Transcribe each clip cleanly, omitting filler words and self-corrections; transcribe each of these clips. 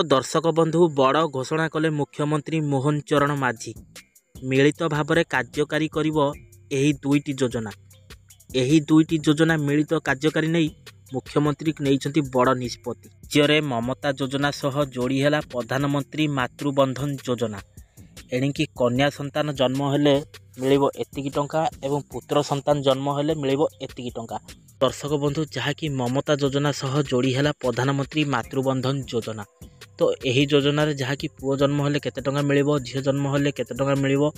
दर्शक बंधु बड़ घोषणा कले मुख्यमंत्री मोहन चरण माझी मिलित भाव कार्यकारी एही दुईटी योजना। एही दुईटी योजना मिलित कार्यकारी नहीं मुख्यमंत्री नहीं बड़ निष्पत्ति। राज्य में ममता योजना सह जोड़ी है प्रधानमंत्री मातृबंधन योजना। एणिकी कन्या संतान जन्म हेले मिलिबो एतिकी टंका एवं पुत्र संतान जन्म हेले मिलिबो एतिकी टंका। दर्शक बंधु जहाँकि ममता योजना सह जोड़ी है प्रधानमंत्री मातृबंधन योजना। तो यही योजना जहाँ कि पुओ जन्म हेले केते टंका मिलिबो, झील जन्म हेले केते टंका मिलिबो,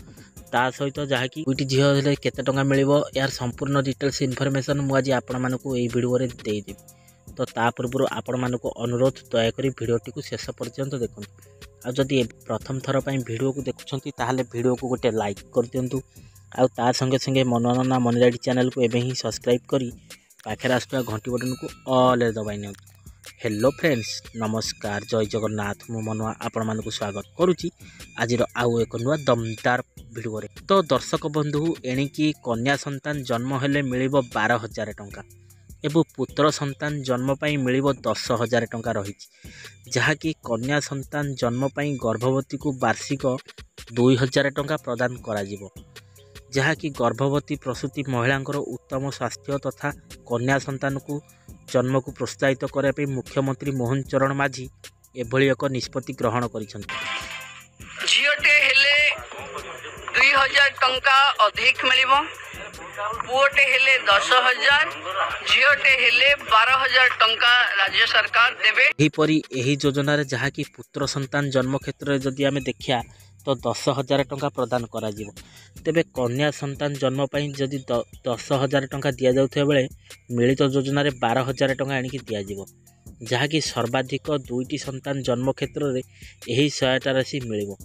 ता सहित जहाँ कि दुईटी झील हेले केते टंका मिलिबो यार संपूर्ण डिटेल्स इनफॉरमेशन मु आज आपण मानकु एई वीडियो रे देई देबी। तो ता पूर्व आपण मानकु अनुरोध दयाकरी वीडियोटी को शेष पर्यंत देखुन। आ जदि प्रथम थर पई वीडियो को देखुछंती ताहाले वीडियो को गोटे लाइक कर दियंतु। आ ता संगे संगे मनोरंजन मनीराडी चैनल को एबे ही सब्सक्राइब करी पाखे आसुवा घंटी बटन को ऑल रे दबाई नियंतु। हेलो फ्रेंड्स, नमस्कार, जय जगन्नाथ। मु मनुआ आपण मानकु स्वागत करुची आज आउ एक नुआ दमदार वीडियो रे। तो दर्शक बंधु एणिकी कन्या संतान जन्म हेले मिलिबो 12,000 टंका एवं पुत्र संतान जन्म पाई मिलिबो 10,000 टंका रही। जहाँ कि कन्या संतान जन्म पाई गर्भवती को वार्षिक 2,000 टंका प्रदान करा जिवो। जहाँ कि गर्भवती प्रसूति महिलांकर उत्तम स्वास्थ्य तथा कन्या संतान को जन्म को प्रोत्साहित करने मुख्यमंत्री मोहन चरण माझी एभली एक निष्पत्ति ग्रहण करिसेंति। झीटे हेले 2,000 टंका अधिक मिलिबो, पुओटे हेले 10,000, झीटे हेले 12,000 टंका राज्य सरकार देबे। एहीपरि एही योजना रे जहाँ कि पुत्र संतान जन्म क्षेत्र में जदि आमे देखिया तो 10,000 टंका प्रदान करा जिवो। तेबे कन्या संतान जन्म पाई जदि 10,000 टंका दिया जाउथिबा बेले मिलित योजना रे 12,000 टंका आनिकी दिया जिवो। जहाँ कि सर्वाधिक दुईटी संतान जन्म क्षेत्र में यही सहायता राशि मिलिबो।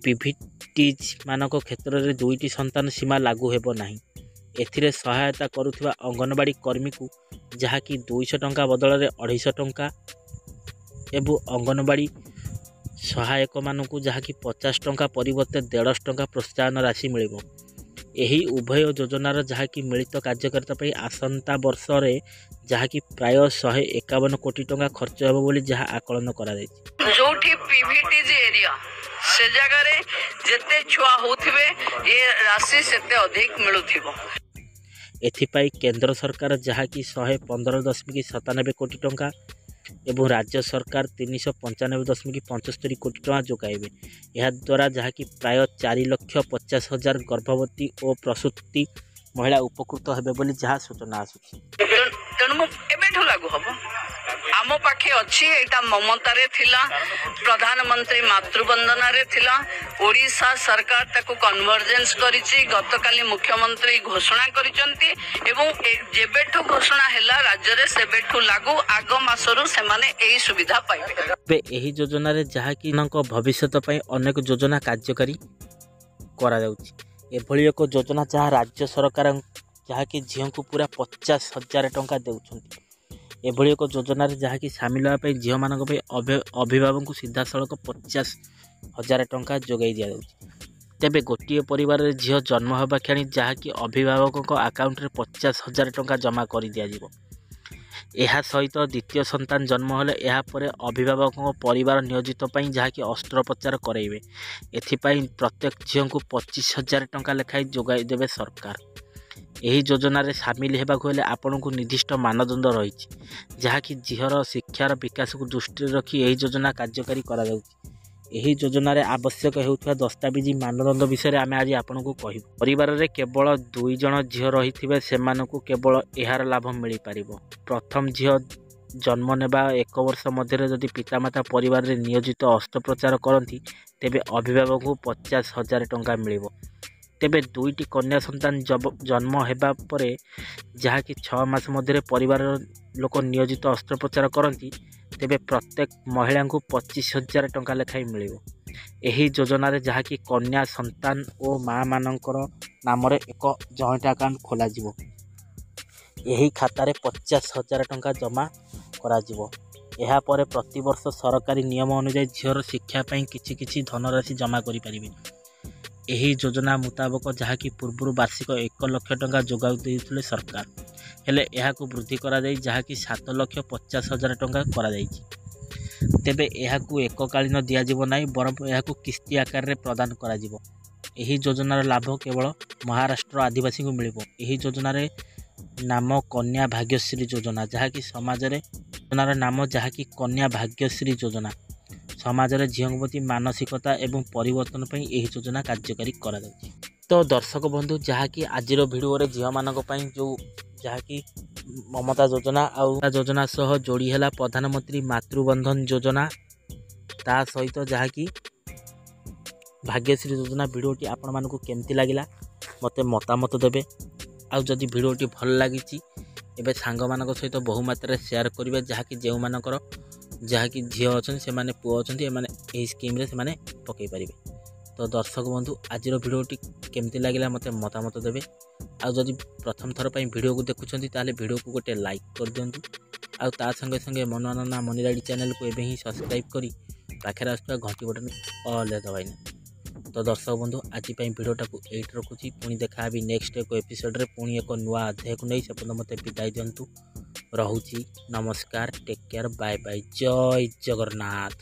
पीवीटीज मानक क्षेत्र में दुईटी संतान सीमा लागू हेबो नाही। एथिरे सहायता करुथिबा अंगनवाड़ी कर्मी को जहाँ कि 200 टंका बदल में 250 टंका एवं अंगनवाड़ी सहायक मानू जहाँ कि 50 टंका परिवर्ते 150 टंका प्रोत्साहन राशि मिलिबो। एही उभय योजनार जहाँ कि मिलित कार्यकारिता पई आसंता वर्ष रे जहाँ कि प्राय 151 कोटी टंका खर्च हेबो बोली जहाँ आकलन करा जायछि। जोठी पीवीटीज एरिया से जगह रे जते छुआ होथिबे ये राशि सेते अधिक मिलुथिबो। एथिपाई केंद्र सरकार जहाँ कि 115.97 कोटी टंका एवं राज्य सरकार 395.75 कोटी टंका जोगाइबे। यह द्वारा जहाँ कि प्राय 4,50,000 गर्भवती और प्रसूति महिला उपकृत हेबे बोली जहाँ सूचना आसुछि। तेणु एबेठु लागू हबो। आम पाखे अच्छी एटा ममता रे थिला, प्रधानमंत्री मातृबंदना रे थिला, ओडिशा सरकार ताको कन्वर्जेंस करिछि। गतकाली मुख्यमंत्री घोषणा करिसंती एवं जेबेठु घोषणा हैला राज्य रे सेबेठु लागू आग मासरु सेमाने एही सुविधा पाइबे। बे एही योजना रे जहाँ कि नक भविष्यत पई अनेक योजना कार्यकारी करा जाउछि। एभली एक योजना जहाँ राज्य सरकार जहाँ कि झील को पूरा 50,000 टंका देउछंती। एभली एक योजना जहाँ कि सामिल होगा झील मान अभिभावक को सीधा सड़क 50,000 टंका जोगाई दि जाउछि। तेबे गोटे परिवार रे झील जन्म होगा क्षणी जहाँ कि अभिभावक आकाउंट रे 50,000 टंका जमा कर दि जाजिवो। एहा सहित द्वितीय संतान जन्म हेले एहा परे अभिभावक परिवार नियोजित पई जहाँ कि अस्त्रोपचार कराइबे। एथिपाई प्रत्येक झील को 25,000 टंका लेखाई जोगाई देबे सरकार। एही योजना रे शामिल हेबाकु हेले आपन को निर्दिष्ट मानदंड रही जहाँ कि झीलर शिक्षार विकास को दृष्टि रखी एही योजना कार्यकारी करा जाउछि। एही योजना रे आवश्यक हेउथवा दस्तावेजी मानदंड विषय रे आमे आज आपन को कहिबो। परिवार रे केवल 2 जण झील रहिथिबे सेमानकु केवल एहार लाभ मिली पारिबो। प्रथम झील जन्म नेबा 1 वर्ष मध्य जदि पितामाता परिवार रे नियोजित अस्त्रोपचार करती तेबे अभिभावक को 50,000 टंका मिलिबो। तेबे दुईटी कन्या संतान जन्म हेबा परे जहाँ कि 6 मास मध्य परिवार लोक नियोजित अस्त्रोपचार करती तेबे प्रत्येक महिला को 25,000 टंका लेखाई मिलिबो। एही योजना रे जहाँ कि कन्या संतान और माँ मानकर नाम रे एक जॉइंट अकाउंट खोला जिवो। एही खाता रे 50,000 टंका जमा करा जिवो। एहा परे प्रति वर्ष सरकारी नियम अनुसार झीर शिक्षा पई किछि धनराशि जमा करि परिबे। एही योजना मुताबक जहाँ कि पूर्व वार्षिक 1 लाख टंका जोगा देउथिले सरकार, हेले एहाकु वृद्धि करा जाई जहाँ कि 7,50,000 टंका करा जाईछि। ତେବେ ଏହାକୁ ଏକକାଳୀନ ଦିଆଯିବ ନାହିଁ, ବରଂ ଏହାକୁ କିସ୍ତି ଆକାରରେ ପ୍ରଦାନ କରାଯିବ। ଏହି ଯୋଜନାର ଲାଭ କେବଳ ମହାରାଷ୍ଟ୍ର ଆଦିବାସୀଙ୍କୁ ମିଳିବ। ଏହି ଯୋଜନାର ନାମ କନ୍ୟା ଭାଗ୍ୟଶ୍ରୀ ଯୋଜନା, ଯାହାକି କନ୍ୟା ଭାଗ୍ୟଶ୍ରୀ ଯୋଜନା। ସମାଜରେ ଝିଅଙ୍କ ପ୍ରତି ମାନସିକତା ଏବଂ ପରିବର୍ତ୍ତନ ପାଇଁ ଏହି ଯୋଜନା କାର୍ଯ୍ୟକାରୀ କରାଯାଉଛି। ତ ଦର୍ଶକ ବନ୍ଧୁ, ଯାହାକି ଆଜିର ଭିଡ଼ିଓରେ ଝିଅମାନଙ୍କ ପାଇଁ ଯାହାକି ମମତା ଯୋଜନା ଆଉ ଯୋଜନା ସହ ଯୋଡ଼ି ହେଲା ପ୍ରଧାନମନ୍ତ୍ରୀ ମାତୃବନ୍ଧନ ଯୋଜନା, ତା ସହିତ ଯାହାକି ଭାଗ୍ୟଶ୍ରୀ ଯୋଜନା। ଭିଡ଼ିଓଟି ଆପଣମାନଙ୍କୁ କେମିତି ଲାଗିଲା ମୋତେ ମତାମତ ଦେବେ। ଆଉ ଯଦି ଭିଡ଼ିଓଟି ଭଲ ଲାଗିଛି ଏବେ ସାଙ୍ଗମାନଙ୍କ ସହିତ ବହୁ ମାତ୍ରାରେ ସେୟାର କରିବେ, ଯାହାକି ଝିଅ ଅଛନ୍ତି, ସେମାନେ ପୁଅ ଅଛନ୍ତି, ଏମାନେ ଏହି ସ୍କିମ୍ରେ ସେମାନେ ପକାଇ ପାରିବେ। ତ ଦର୍ଶକ ବନ୍ଧୁ, ଆଜିର ଭିଡ଼ିଓଟି କେମିତି ଲାଗିଲା ମୋତେ ମତାମତ ଦେବେ। ଆଉ ଯଦି ପ୍ରଥମ ଥର ପାଇଁ ଭିଡ଼ିଓକୁ ଦେଖୁଛନ୍ତି ତାହେଲେ ଭିଡ଼ିଓକୁ ଗୋଟେ ଲାଇକ୍ କରିଦିଅନ୍ତୁ। ଆଉ ତା ସଙ୍ଗେ ସଙ୍ଗେ ମନୋରଞ୍ଜନ ମନିରାଡ଼ି ଚ୍ୟାନେଲକୁ ଏବେ ହିଁ ସବସ୍କ୍ରାଇବ୍ କରି ପାଖରେ ଆସୁଥିବା ଘଣ୍ଟି ବଟନ୍ ଅଲ୍ରେ ଦବାଇନା। ତ ଦର୍ଶକ ବନ୍ଧୁ, ଆଜି ପାଇଁ ଭିଡ଼ିଓଟାକୁ ଏଇଠି ରଖୁଛି। ପୁଣି ଦେଖା ହେବି ନେକ୍ସଟ ଏକ ଏପିସୋଡ଼ରେ, ପୁଣି ଏକ ନୂଆ ଅଧ୍ୟାୟକୁ ନେଇ। ସେ ପର୍ଯ୍ୟନ୍ତ ମୋତେ ବିଦାୟ ଦିଅନ୍ତୁ। ରହୁଛି, ନମସ୍କାର, ଟେକ୍ କେୟାର, ବାଏ ବାଏ, ଜୟ ଜଗନ୍ନାଥ।